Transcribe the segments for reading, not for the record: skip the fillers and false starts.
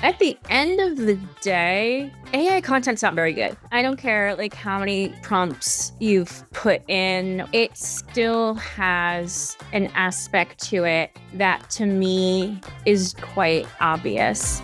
At the end of the day, AI content's not very good. I don't care how many prompts you've put in, it still has an aspect to it that to me is quite obvious.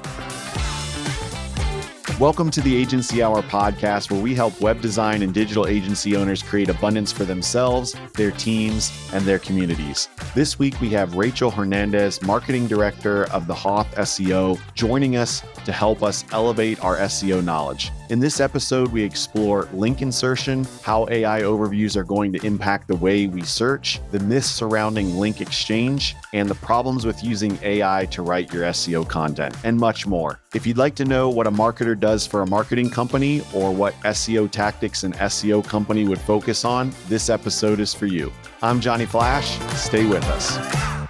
Welcome to the Agency Hour podcast, where we help web design and digital agency owners create abundance for themselves, their teams, and their communities. This week, we have Rachel Hernandez, Marketing Director of the Hoth SEO, joining us to help us elevate our SEO knowledge. In this episode, we explore link insertion, how AI overviews are going to impact the way we search, the myths surrounding link exchange, and the problems with using AI to write your SEO content, and much more. If you'd like to know what a marketer does for a marketing company or what SEO tactics an SEO company would focus on, this episode is for you. I'm Johnny Flash. Stay with us.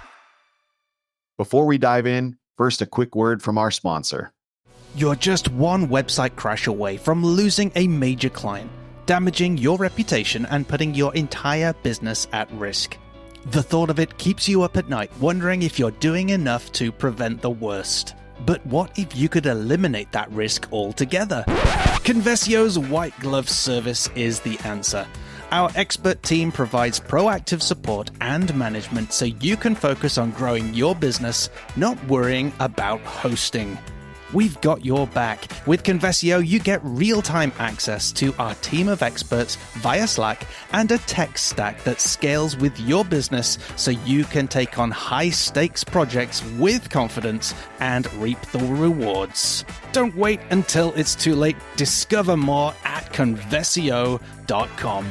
Before we dive in, first a quick word from our sponsor. You're just one website crash away from losing a major client, damaging your reputation and putting your entire business at risk. The thought of it keeps you up at night, wondering if you're doing enough to prevent the worst. But what if you could eliminate that risk altogether? Conversio's white glove service is the answer. Our expert team provides proactive support and management so you can focus on growing your business, not worrying about hosting. We've got your back. With Conversio, you get real-time access to our team of experts via Slack and a tech stack that scales with your business so you can take on high-stakes projects with confidence and reap the rewards. Don't wait until it's too late. Discover more at conversio.com.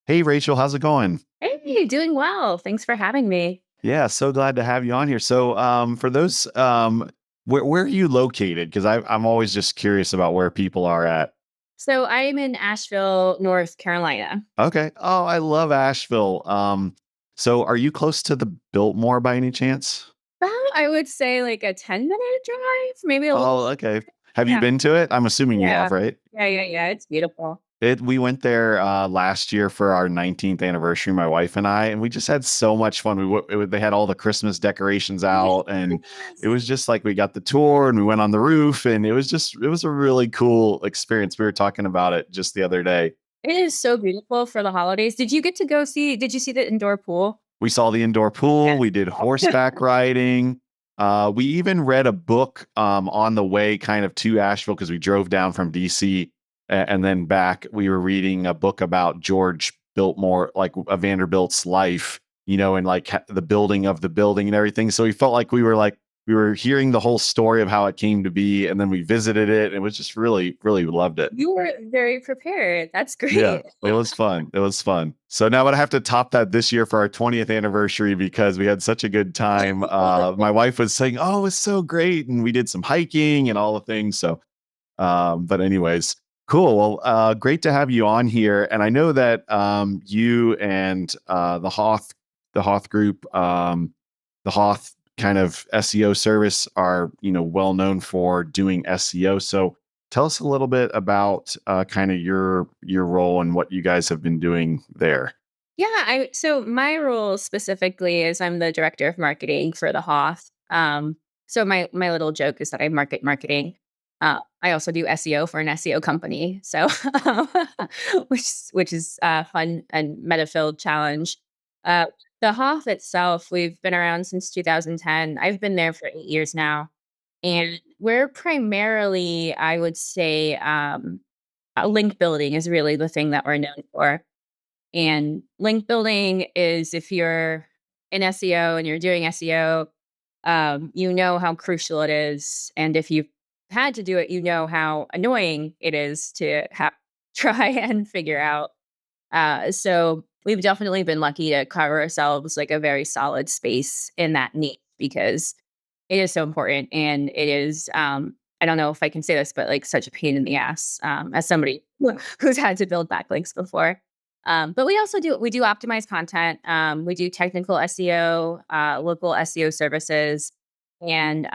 Hey, Rachel, how's it going? Hey, doing well. Thanks for having me. Yeah, so glad to have you on here. So for those, where are you located? Because I'm always just curious about where people are at. So I'm in Asheville, North Carolina. Okay. Oh, I love Asheville. So are you close to the Biltmore by any chance? About, I would say a 10-minute drive, maybe a little. Oh, okay. Have you Yeah. been to it? I'm assuming you Yeah. have, right? Yeah. It's beautiful. We went there last year for our 19th anniversary, my wife and I, and we just had so much fun. They had all the Christmas decorations out, and it was just like we got the tour and we went on the roof, and it was a really cool experience. We were talking about it just the other day. It is so beautiful for the holidays. Did you see the indoor pool? We saw the indoor pool. Yes. We did horseback riding. We even read a book on the way kind of to Asheville because we drove down from DC and then back. We were reading a book about George Biltmore, like Vanderbilt's life, and the building of the building and everything. So we felt like we were hearing the whole story of how it came to be, and then we visited it. And it was just really, really loved it. You were very prepared. That's great. Yeah, it was fun. It was fun. So now I have to top that this year for our 20th anniversary because we had such a good time. My wife was saying, "Oh, it was so great," and we did some hiking and all the things. So, but anyways, cool. Well, great to have you on here. And I know that you and the Hoth group, the Hoth kind of SEO service are well known for doing SEO. So tell us a little bit about kind of your role and what you guys have been doing there. Yeah, so my role specifically is I'm the director of marketing for the Hoth. So my little joke is that I marketing. I also do SEO for an SEO company, so which is fun and meta-filled challenge. Uh, the Hoth itself, we've been around since 2010. I've been there for 8 years now, and we're primarily, I would say, link building is really the thing that we're known for. And link building is if you're in SEO and you're doing SEO, you know how crucial it is. And if you've had to do it, you know how annoying it is to try and figure out. So we've definitely been lucky to carve ourselves a very solid space in that niche because it is so important. And it is, I don't know if I can say this, but such a pain in the ass as somebody who's had to build backlinks before. But we do optimize content. We do technical SEO, local SEO services, and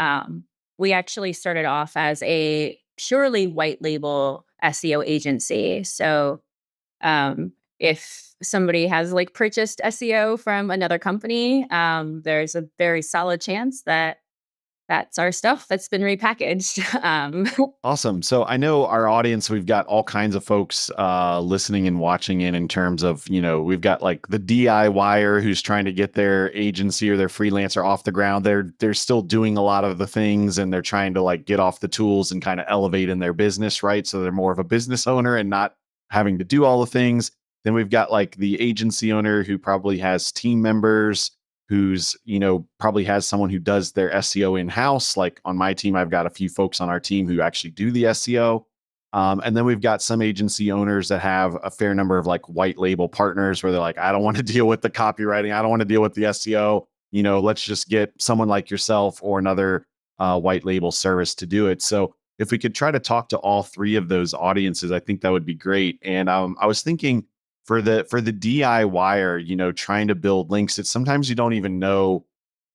we actually started off as a purely white label SEO agency. So if somebody has purchased SEO from another company, there's a very solid chance that that's our stuff that's been repackaged. Awesome. So I know our audience, we've got all kinds of folks listening and watching in terms of, we've got like the DIYer who's trying to get their agency or their freelancer off the ground. They're still doing a lot of the things and they're trying to like get off the tools and kind of elevate in their business, right? So they're more of a business owner and not having to do all the things. Then we've got like the agency owner who probably has team members who's, probably has someone who does their SEO in-house. Like on my team, I've got a few folks on our team who actually do the SEO. And then we've got some agency owners that have a fair number of like white label partners where they're like, I don't want to deal with the copywriting. I don't want to deal with the SEO. Let's just get someone like yourself or another white label service to do it. So if we could try to talk to all three of those audiences, I think that would be great. And I was thinking, for the DIYer, trying to build links, it's sometimes you don't even know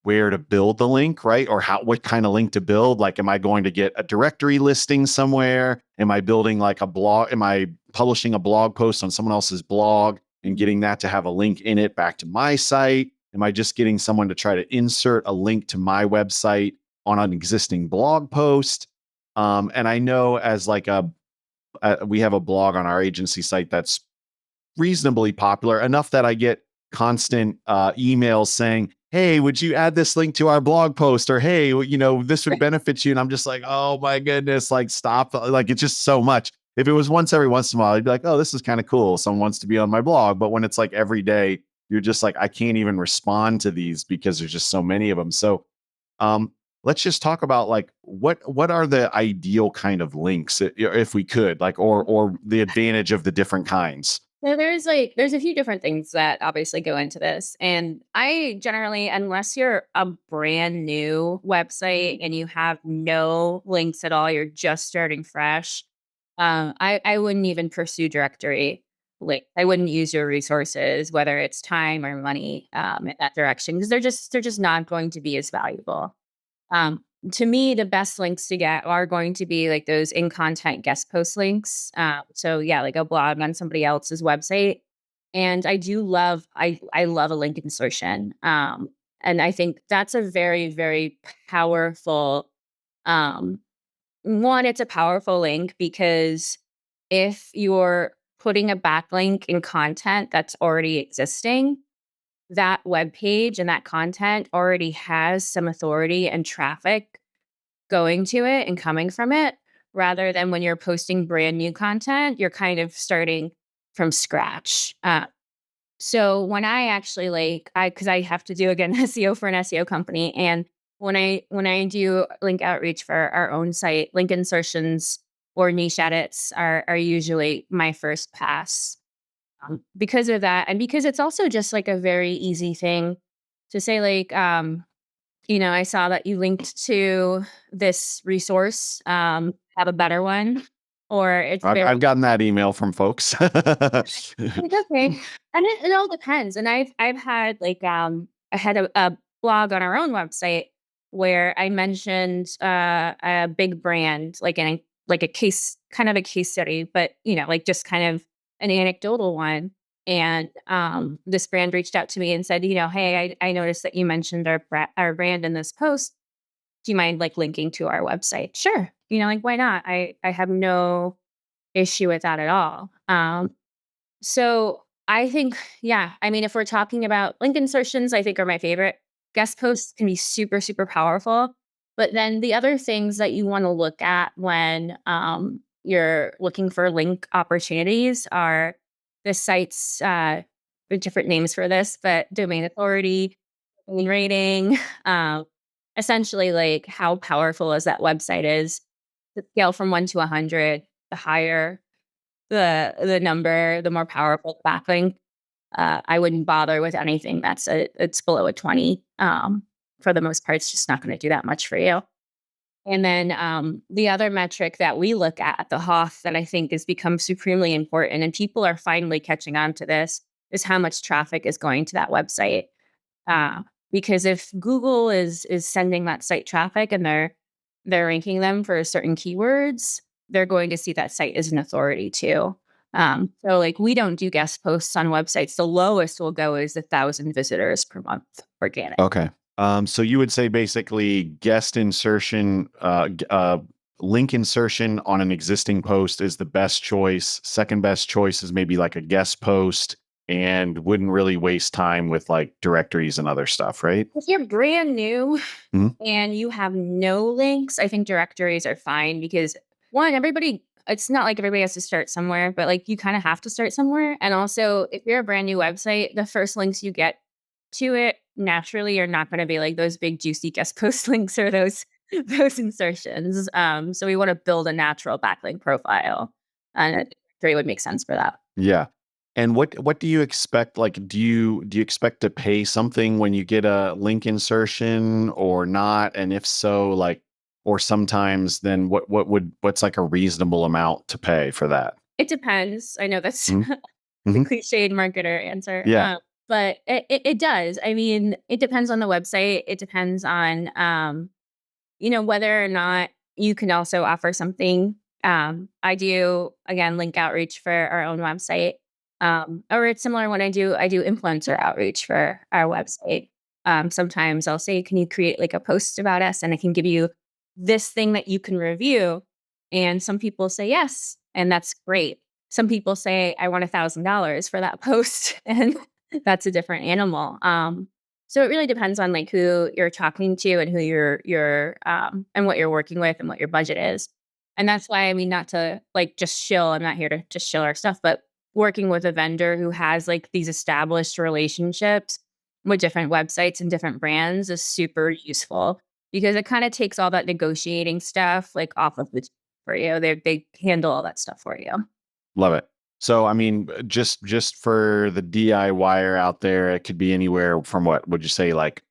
where to build the link, right? Or what kind of link to build. Like, am I going to get a directory listing somewhere? Am I building like a blog? Am I publishing a blog post on someone else's blog and getting that to have a link in it back to my site? Am I just getting someone to try to insert a link to my website on an existing blog post? And I know as like we have a blog on our agency site that's reasonably popular enough that I get constant emails saying, hey, would you add this link to our blog post? Or, hey, this would benefit you. And I'm just like, oh my goodness, like stop. Like, it's just so much. If it was once every once in a while, I'd be like, oh, this is kind of cool. Someone wants to be on my blog. But when it's like every day, you're just like, I can't even respond to these because there's just so many of them. So um, let's just talk about like what are the ideal kind of links if we could, like, or the advantage of the different kinds. So there's a few different things that obviously go into this. And I generally, unless you're a brand new website and you have no links at all, you're just starting fresh. I wouldn't even pursue directory links. I wouldn't use your resources, whether it's time or money, in that direction, because they're just not going to be as valuable. Um, to me, the best links to get are going to be like those in content guest post links. So yeah, like a blog on somebody else's website. And I love a link insertion. And I think that's a very, very powerful um one, it's a powerful link because if you're putting a backlink in content that's already existing, that web page and that content already has some authority and traffic going to it and coming from it, rather than when you're posting brand new content, you're kind of starting from scratch. So when I actually because I have to do again SEO for an SEO company, and when I do link outreach for our own site, link insertions or niche edits are usually my first pass, because of that, and because it's also just like a very easy thing to say, like, I saw that you linked to this resource. Have a better one, or it's I've, very I've gotten that email from folks. like, okay, and it all depends. And I've had I had a blog on our own website where I mentioned a big brand, like a case, kind of a case study, but like just kind of an anecdotal one. And this brand reached out to me and said, hey, I noticed that you mentioned our brand in this post. Do you mind like linking to our website? Sure. Like, why not? I have no issue with that at all. So I think, yeah, I mean, if we're talking about link insertions, I think are my favorite. Guest posts can be super, super powerful. But then the other things that you want to look at when you're looking for link opportunities are the site's there are different names for this, but domain authority, domain rating, essentially like how powerful is that website is. The scale from 1 to 100, the higher the number, the more powerful the backlink. I wouldn't bother with anything it's below a 20. For the most part, it's just not going to do that much for you. And then the other metric that we look at the Hoff that I think has become supremely important, and people are finally catching on to this, is how much traffic is going to that website. Uh, because if Google is sending that site traffic and they're ranking them for certain keywords, they're going to see that site as an authority too. So like we don't do guest posts on websites. The lowest we'll go is 1,000 visitors per month organic. Okay. So you would say basically guest insertion, link insertion on an existing post is the best choice. Second best choice is maybe like a guest post and wouldn't really waste time with like directories and other stuff, right? If you're brand new Mhm. and you have no links, I think directories are fine because one, everybody, it's not like everybody has to start somewhere, but like you kind of have to start somewhere. And also, if you're a brand new website, the first links you get to it naturally are not going to be like those big juicy guest post links or those those insertions. So we want to build a natural backlink profile, and a directory would make sense for that. Yeah. And what do you expect? Like, do you expect to pay something when you get a link insertion or not? And if so, like, or sometimes then what's like a reasonable amount to pay for that? It depends. I know that's Mhm. the Mhm. cliched marketer answer, Yeah. but it does. I mean, it depends on the website. It depends on, whether or not you can also offer something. I do, again, link outreach for our own website. Or it's similar when I do influencer outreach for our website. Sometimes I'll say, can you create like a post about us and I can give you this thing that you can review? And some people say yes, and that's great. Some people say, I want $1,000 for that post, and that's a different animal. So it really depends on like who you're talking to and who you're and what you're working with and what your budget is. And that's why I mean not to like just shill. I'm not here to just shill our stuff, but working with a vendor who has like these established relationships with different websites and different brands is super useful because it kind of takes all that negotiating stuff like off of the for you. They handle all that stuff for you. Love it. So, I mean, just for the DIYer out there, it could be anywhere from what would you say, like,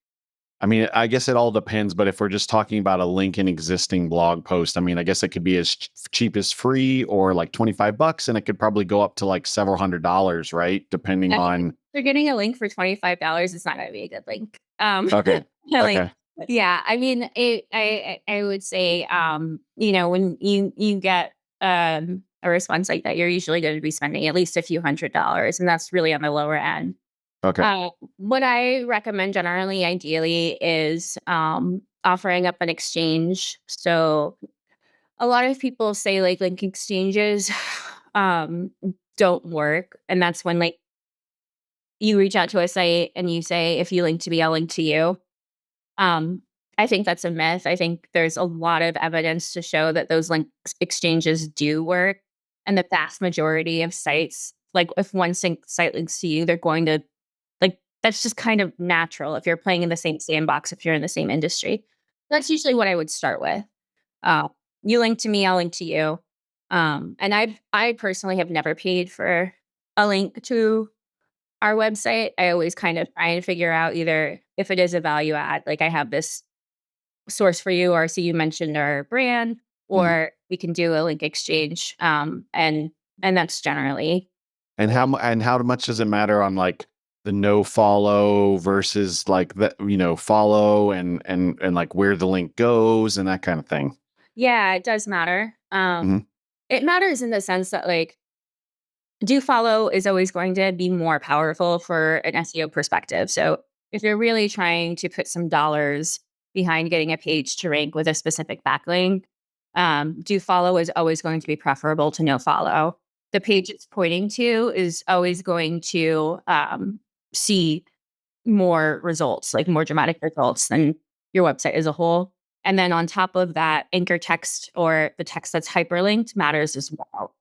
I mean, I guess it all depends, but if we're just talking about a link in existing blog post, I mean, I guess it could be as cheap as free or like $25, and it could probably go up to like several $100s, right? Depending Yeah, on. they're getting a link for $25, it's not gonna be a good link. Okay. Like, Okay. yeah, I mean, I would say, when you get, a response like that, you're usually gonna be spending at least a few $100s, and that's really on the lower end. Okay. What I recommend generally, ideally, is, offering up an exchange. So, a lot of people say, like, link exchanges, um, don't work, and that's when, like, you reach out to a site and you say, "If you link to me, I'll link to you." Um, I think that's a myth. I think there's a lot of evidence to show that those link exchanges do work, and the vast majority of sites, like, if one site links to you, they're going to like, that's just kind of natural if you're playing in the same sandbox, if you're in the same industry. That's usually what I would start with. Uh, you link to me, I'll link to you. And I personally have never paid for a link to our website. I always kind of try and figure out either if it is a value add, like I have this source for you, or I see you mentioned our brand, Mhm. or we can do a link exchange. And that's generally And how much does it matter on like the no follow versus like the follow and like where the link goes and that kind of thing? yeah, it does matter. Mhm. It matters in the sense that like do follow is always going to be more powerful for an SEO perspective. So if you're really trying to put some dollars behind getting a page to rank with a specific backlink, do follow is always going to be preferable to no follow. The page it's pointing to is always going to see more results, like more dramatic results than your website as a whole. And then on top of that, anchor text or the text that's hyperlinked matters as well.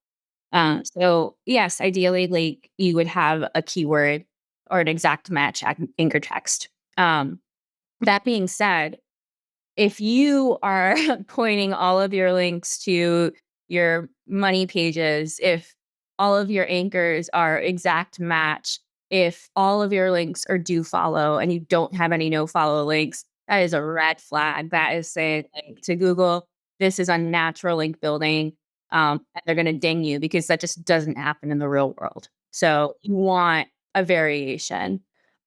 So yes, ideally, like you would have a keyword or an exact match anchor text. That being said, if you are pointing all of your links to your money pages, if all of your anchors are exact match, if all of your links are do follow and you don't have any no follow links, that is a red flag. That is saying like, to Google, this is unnatural link building. And they're going to ding you because that just doesn't happen in the real world. So you want a variation.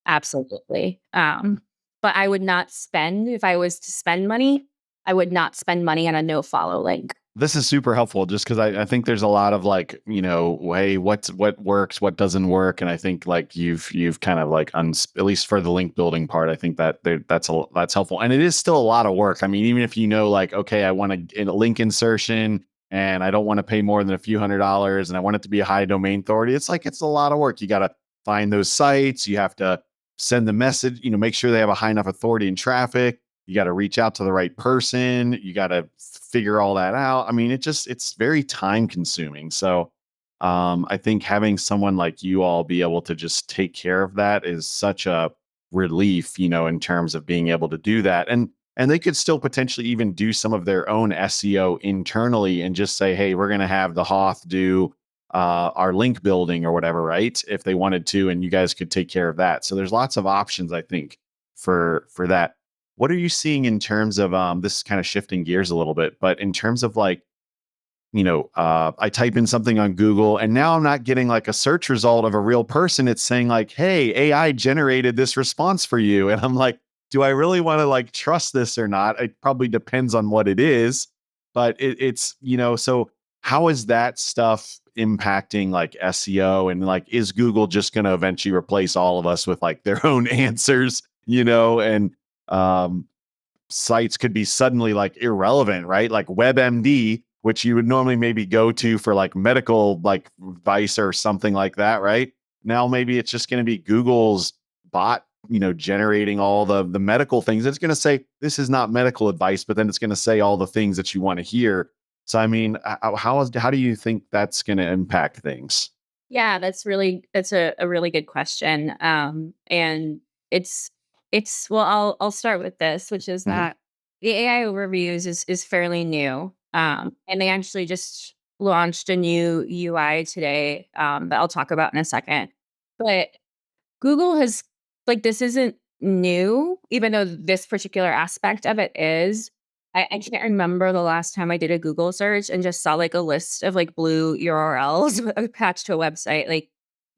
Absolutely. But I would not spend if I was to spend money, I would not spend money on a no follow link. This is super helpful just because I think there's a lot of like, hey, what works, what doesn't work. And I think like you've kind of like at least for the link building part, I think that's helpful. And it is still a lot of work. I mean, even if like, okay, I want a link insertion and I don't want to pay more than a few $100s and I want it to be a high domain authority, it's a lot of work. You got to find those sites. You have to send the message, make sure they have a high enough authority and traffic. You got to reach out to the right person. You got to figure all that out. I mean, it's very time consuming. So I think having someone like you all be able to just take care of that is such a relief, in terms of being able to do that. And they could still potentially even do some of their own SEO internally and just say, hey, we're going to have the Hoth do our link building or whatever, right? If they wanted to, and you guys could take care of that. So there's lots of options, I think, for that. What are you seeing in terms of this is kind of shifting gears a little bit, but in terms of like, I type in something on Google and now I'm not getting like a search result of a real person. It's saying like, hey, AI generated this response for you. And I'm like, do I really want to like trust this or not? It probably depends on what it is, but it's, so how is that stuff impacting like SEO, and like, is Google just going to eventually replace all of us with like their own answers, and um, sites could be suddenly like irrelevant, right? Like WebMD, which you would normally maybe go to for like medical like advice or something like that, right? Now maybe it's just going to be Google's bot, generating all the medical things. It's going to say this is not medical advice, but then it's going to say all the things that you want to hear. So I mean, how do you think that's going to impact things? Yeah, that's a really good question. And it's well, I'll start with this, which is Hmm. that the AI overviews is fairly new. And they actually just launched a new UI today, that I'll talk about in a second. But Google has like, this isn't new, even though this particular aspect of it is. I can't remember the last time I did a Google search and just saw, like, a list of, like, blue URLs attached to a website. Like,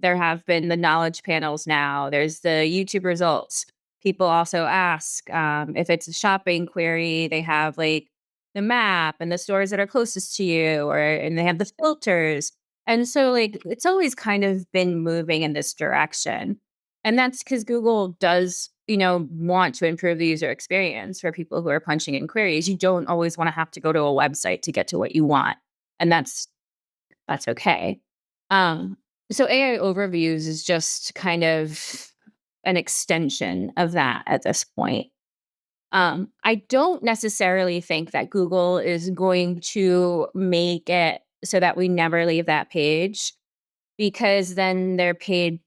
there have been the knowledge panels now, there's the YouTube results. People also ask, if it's a shopping query, they have, like, the map and the stores that are closest to you, and they have the filters. And so, like, it's always kind of been moving in this direction. And that's because Google does, want to improve the user experience for people who are punching in queries. You don't always wanna have to go to a website to get to what you want, and that's okay. Um, so AI overviews is just kind of an extension of that at this point. I don't necessarily think that Google is going to make it so that we never leave that page, because then their paid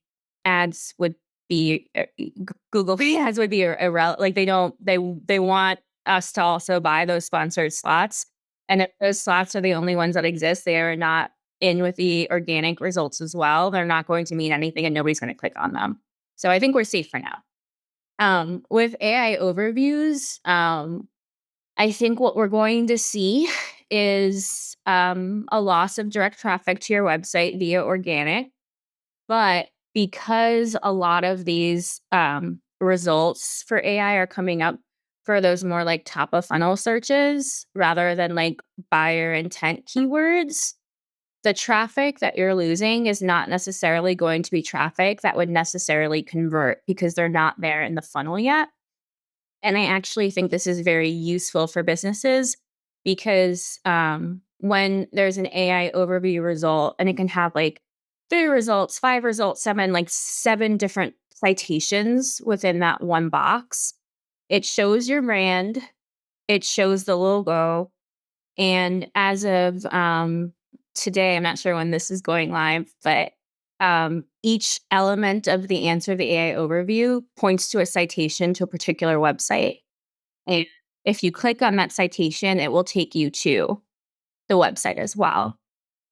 ads would be, Google paid ads would be irrelevant. Like, they want us to also buy those sponsored slots, and if those slots are the only ones that exist, they are not in with the organic results as well. They're not going to mean anything, and nobody's gonna click on them. So I think we're safe for now. With AI overviews, I think what we're going to see is, a loss of direct traffic to your website via organic. But because a lot of these, results for AI are coming up for those more like top of funnel searches rather than like buyer intent keywords, the traffic that you're losing is not necessarily going to be traffic that would necessarily convert because they're not there in the funnel yet. And I actually think this is very useful for businesses because, when there's an AI overview result and it can have like 3 results, 5 results, 7, like 7 different citations within that one box. It shows your brand, it shows the logo, and as of, today, I'm not sure when this is going live, but, each element of the answer, the AI overview, points to a citation to a particular website. And if you click on that citation, it will take you to the website as well.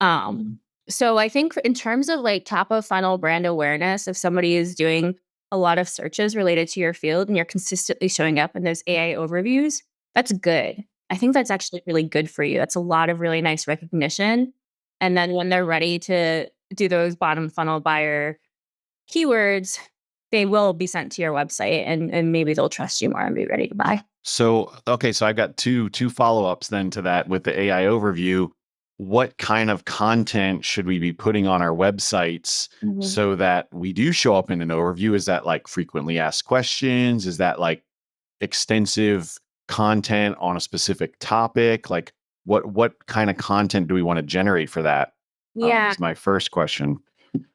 Um, so I think in terms of like top of funnel brand awareness, if somebody is doing a lot of searches related to your field and you're consistently showing up in those AI overviews, that's good. I think that's actually really good for you. That's a lot of really nice recognition. And then when they're ready to do those bottom funnel buyer keywords, they will be sent to your website, and maybe they'll trust you more and be ready to buy. So, okay, so I've got two follow-ups then to that with the AI overview. What kind of content should we be putting on our websites Mhm. so that we do show up in an overview? Is that like frequently asked questions? Is that like extensive content on a specific topic? Like what kind of content do we want to generate for that? Yeah. Is my first question.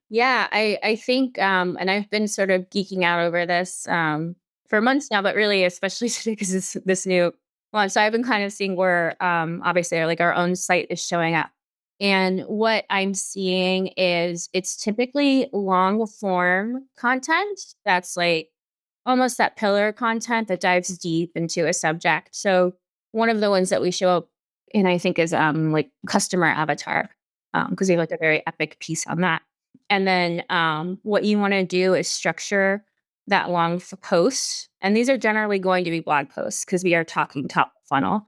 Yeah, I think, and I've been sort of geeking out over this for months now, but really, especially today because this new one. So I've been kind of seeing where, obviously, like our own site is showing up, and what I'm seeing is it's typically long form content that's like almost that pillar content that dives deep into a subject. So one of the ones that we show up in, I think, is like customer avatar, because we have like a very epic piece on that. And then what you want to do is structure that long post. And these are generally going to be blog posts because we are talking top of funnel.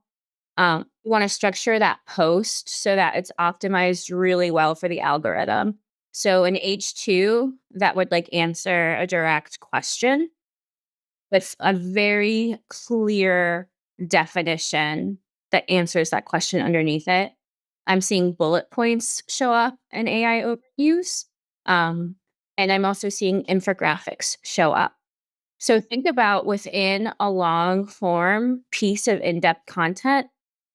You want to structure that post so that it's optimized really well for the algorithm. So in H2, that would like answer a direct question with a very clear definition that answers that question underneath it. I'm seeing bullet points show up in AI overviews. Um, and I'm also seeing infographics show up. So think about within a long form piece of in-depth content,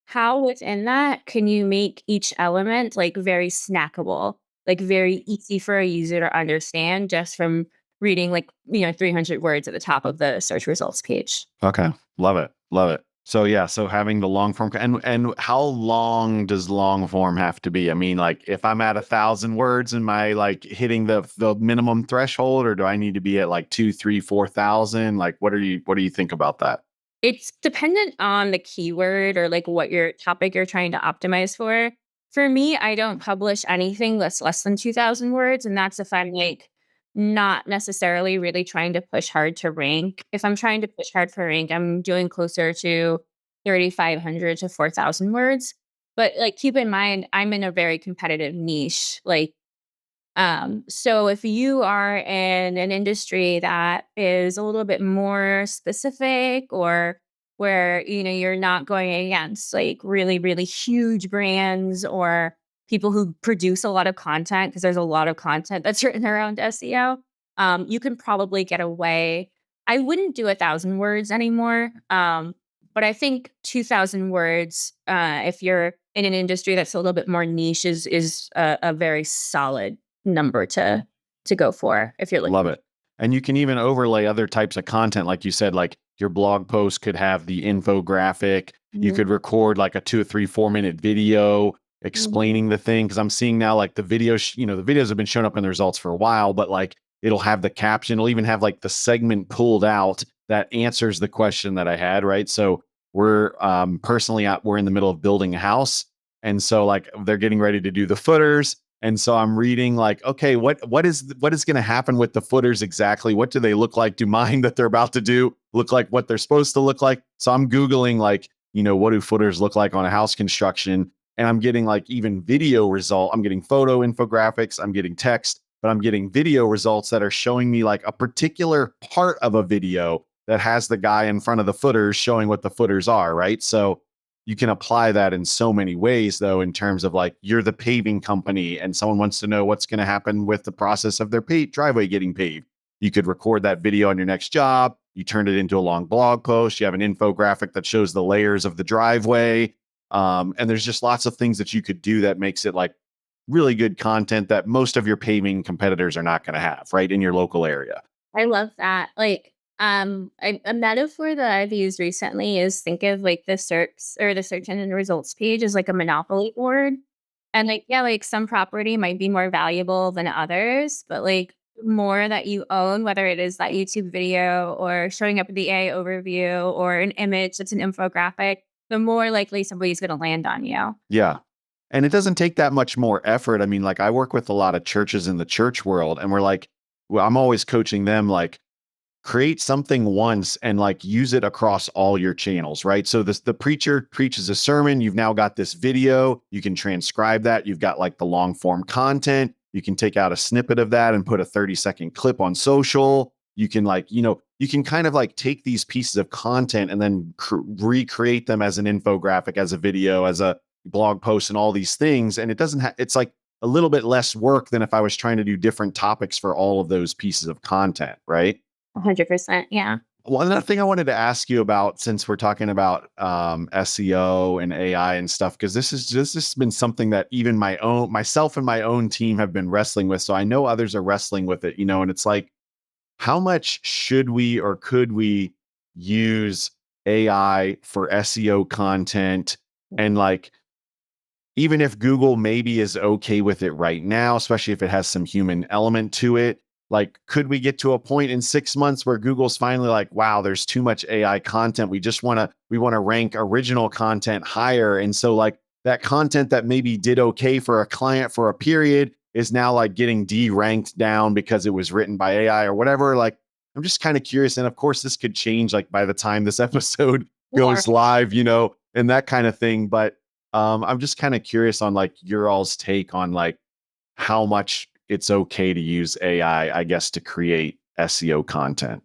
how within that can you make each element like very snackable, like very easy for a user to understand just from reading like, 300 words at the top of the search results page. Okay. Love it. Love it. So yeah, so having the long form and how long does long form have to be? I mean, like if I'm at 1,000 words, am I like hitting the minimum threshold, or do I need to be at like 2, 3, 4,000? Like what do you think about that? It's dependent on the keyword or like what your topic you're trying to optimize for. For me, I don't publish anything that's less than 2,000 words. And that's if I'm like not necessarily really trying to push hard to rank. If I'm trying to push hard for rank, I'm doing closer to 3,500 to 4,000 words. But like keep in mind, I'm in a very competitive niche. So if you are in an industry that is a little bit more specific or where, you're not going against like really, really huge brands or people who produce a lot of content, because there's a lot of content that's written around SEO, you can probably get away. I wouldn't do 1,000 words anymore. But I think 2,000 words, if you're in an industry that's a little bit more niche, is a very solid number to go for if you're Love looking. it. And you can even overlay other types of content. Like you said, like your blog post could have the infographic. You Mhm, could record like a 2 or 3, 4 minute video mhm. explaining the thing. Cause I'm seeing now like the videos, the videos have been showing up in the results for a while, but like it'll have the caption, it'll even have like the segment pulled out that answers the question that I had. Right. So we're personally out, we're in the middle of building a house. And so like they're getting ready to do the footers. And so I'm reading like, okay, what is going to happen with the footers exactly? What do they look like? Do mine that they're about to do look like what they're supposed to look like? So I'm Googling like, what do footers look like on a house construction? And I'm getting like even video result. I'm getting photo infographics. I'm getting text, but I'm getting video results that are showing me like a particular part of a video that has the guy in front of the footers showing what the footers are. Right. So you can apply that in so many ways, though, in terms of like you're the paving company and someone wants to know what's going to happen with the process of their driveway getting paved. You could record that video on your next job. You turn it into a long blog post. You have an infographic that shows the layers of the driveway. And there's just lots of things that you could do that makes it like really good content that most of your paving competitors are not going to have, right, in your local area. I love that. Like, a metaphor that I've used recently is think of like the search engine results page as like a monopoly board. And like, yeah, like some property might be more valuable than others, but like more that you own, whether it is that YouTube video or showing up in the A overview or an image that's an infographic, the more likely somebody's going to land on you. Yeah. And it doesn't take that much more effort. I mean, like I work with a lot of churches in the church world, and we're like, well, I'm always coaching them like create something once and like use it across all your channels, right? So the preacher preaches a sermon, you've now got this video, you can transcribe that, you've got like the long form content, you can take out a snippet of that and put a 30-second clip on social. you can like, you can kind of like take these pieces of content and then recreate them as an infographic, as a video, as a blog post, and all these things. And it doesn't have, it's like a little bit less work than if I was trying to do different topics for all of those pieces of content, right? 100%. Yeah. One other thing I wanted to ask you about, since we're talking about SEO and AI and stuff, because this has been something that even myself and my own team have been wrestling with. So I know others are wrestling with it, and it's like, how much should we or could we use AI for SEO content? And like, even if Google maybe is okay with it right now, especially if it has some human element to it, like, could we get to a point in 6 months where Google's finally like, wow, there's too much AI content. We want to rank original content higher. And so like that content that maybe did okay for a client for a period is now like getting de-ranked down because it was written by AI or whatever. Like, I'm just kind of curious. And of course, this could change like by the time this episode Sure. goes live, and that kind of thing. But I'm just kind of curious on like your all's take on like how much it's okay to use AI, I guess, to create SEO content.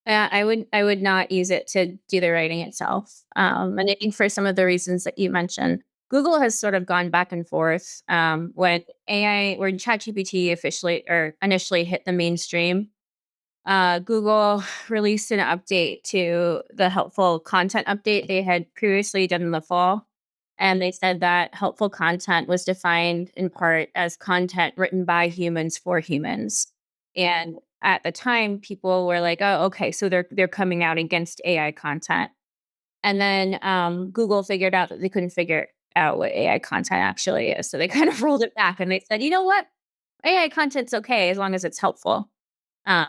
I would not use it to do the writing itself. And I think for some of the reasons that you mentioned, Google has sort of gone back and forth. When ChatGPT officially or initially hit the mainstream, Google released an update to the helpful content update they had previously done in the fall. And they said that helpful content was defined in part as content written by humans for humans. And at the time, people were like, "Oh, okay, so they're coming out against AI content." And then Google figured out that they couldn't figure out what AI content actually is, so they kind of rolled it back and they said, "You know what? AI content's okay as long as it's helpful." Uh,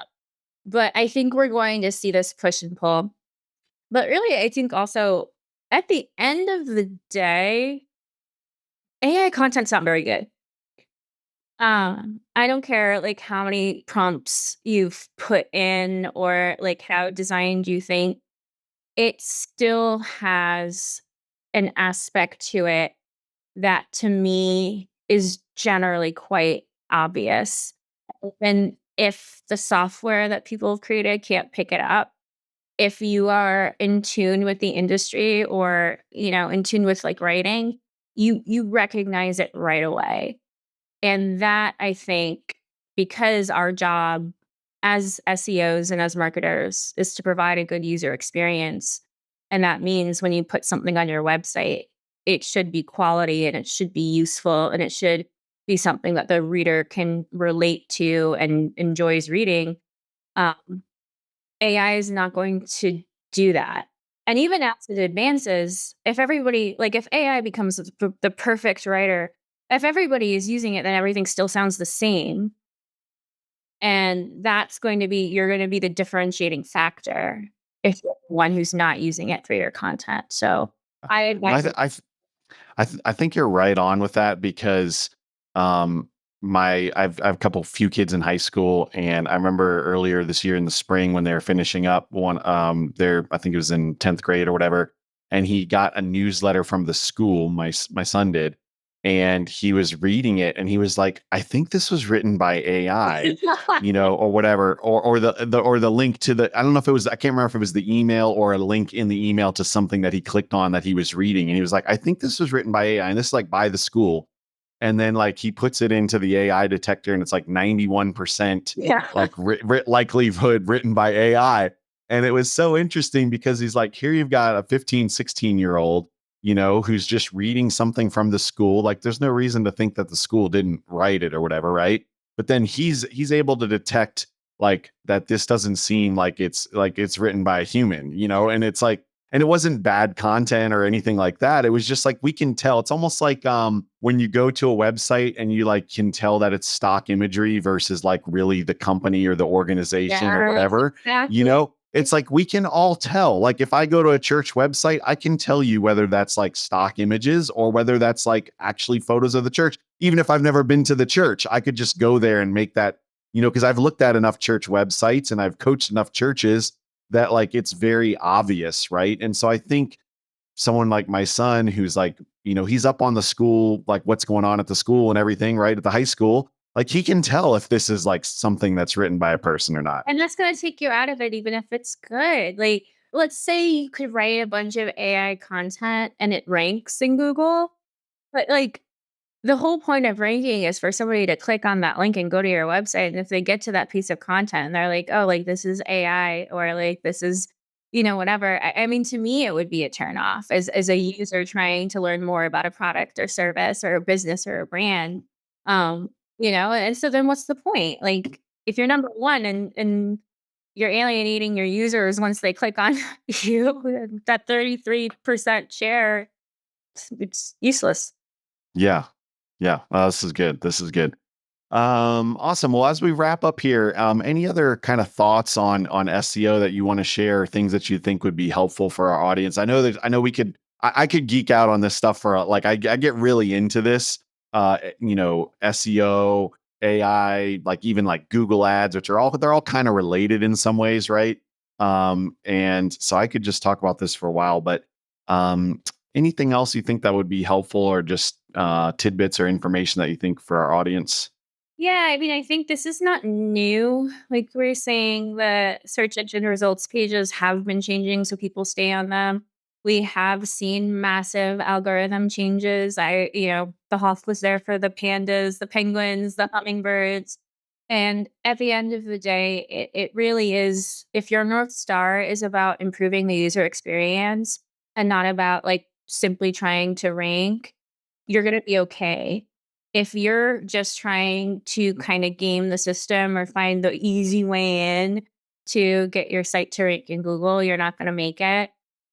but I think we're going to see this push and pull. But really, I think also at the end of the day, AI content's not very good. I don't care like how many prompts you've put in or like how designed you think, it still has an aspect to it that to me is generally quite obvious. And if the software that people have created can't pick it up, if you are in tune with the industry or, in tune with like writing, you recognize it right away. And that I think because our job as SEOs and as marketers is to provide a good user experience. And that means when you put something on your website, it should be quality and it should be useful and it should be something that the reader can relate to and enjoys reading. Um, AI is not going to do that. And even as it advances, if AI becomes the perfect writer, if everybody is using it, then everything still sounds the same. And you're going to be the differentiating factor if you're the one who's not using it for your content. So I And advise, I think you're right on with that because um I've a few kids in high school, and I remember earlier this year in the spring when they were finishing up one I think it was in 10th grade or whatever, and he got a newsletter from the school, my son did, and he was reading it and he was like, I think this was written by AI, or whatever, or the link to the, I don't know if it was, I can't remember if it was the email or a link in the email to something that he clicked on that he was reading. And he was like, I think this was written by AI, and this is like by the school. And then like he puts it into the AI detector and it's like 91% yeah. like likelihood written by AI. And it was so interesting because he's like, here you've got a 15, 16-year old, who's just reading something from the school. Like there's no reason to think that the school didn't write it or whatever, right? But then he's able to detect like that this doesn't seem like it's written by a human, and it's like, and it wasn't bad content or anything like that. It was just like, we can tell. It's almost like when you go to a website and you like can tell that it's stock imagery versus like really the company or the organization or Yeah, whatever. exactly. It's like we can all tell. Like if I go to a church website, I can tell you whether that's like stock images or whether that's like actually photos of the church. Even if I've never been to the church, I could just go there and make that, because I've looked at enough church websites and I've coached enough churches that like it's very obvious, right? And so I think someone like my son who's like, he's up on the school, like what's going on at the school and everything, right? At the high school, Like he can tell if this is like something that's written by a person or not. And that's gonna take you out of it even if it's good. Like, let's say you could write a bunch of AI content and it ranks in Google, but, like, the whole point of ranking is for somebody to click on that link and go to your website, and if they get to that piece of content and they're like, "Oh, like, this is AI," or, like, "This is," whatever. I mean, to me, it would be a turn off as a user trying to learn more about a product or service or a business or a brand. Um, and so then what's the point? Like, if you're number 1 and you're alienating your users once they click on you, that 33% share, it's useless. Yeah. Yeah. This is good. This is good. Awesome. Well, as we wrap up here, any other kind of thoughts on SEO that you want to share, things that you think would be helpful for our audience? I know we could, I could geek out on this stuff for like, I get really into this, SEO, AI, like even like Google ads, which they're all kind of related in some ways. Right. And so I could just talk about this for a while, but, um, anything else you think that would be helpful or just, tidbits or information that you think for our audience? Yeah, I mean, I think this is not new. Like we're saying, the search engine results pages have been changing, so people stay on them. We have seen massive algorithm changes. The Hoff was there for the pandas, the penguins, the hummingbirds. And at the end of the day, it really is, if your North Star is about improving the user experience and not about like simply trying to rank, you're going to be okay. If you're just trying to kind of game the system or find the easy way in to get your site to rank in Google, you're not going to make it.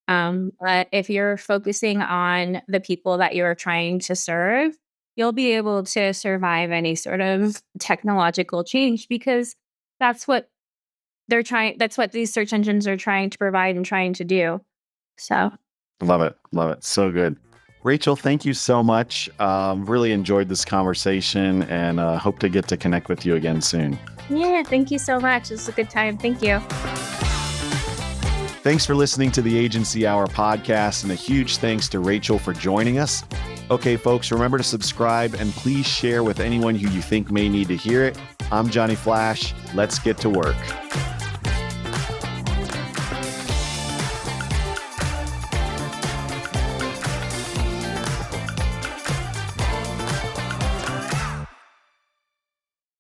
But if you're focusing on the people that you're trying to serve, you'll be able to survive any sort of technological change because that's what that's what these search engines are trying to provide and trying to do. So, Love it. Love it. So good. Rachel, thank you so much. Really enjoyed this conversation and hope to get to connect with you again soon. yeah, thank you so much. It's a good time. Thank you. Thanks for listening to the Agency Hour podcast, and a huge thanks to Rachel for joining us. Okay, folks, remember to subscribe and please share with anyone who you think may need to hear it. I'm Johnny Flash. Let's get to work.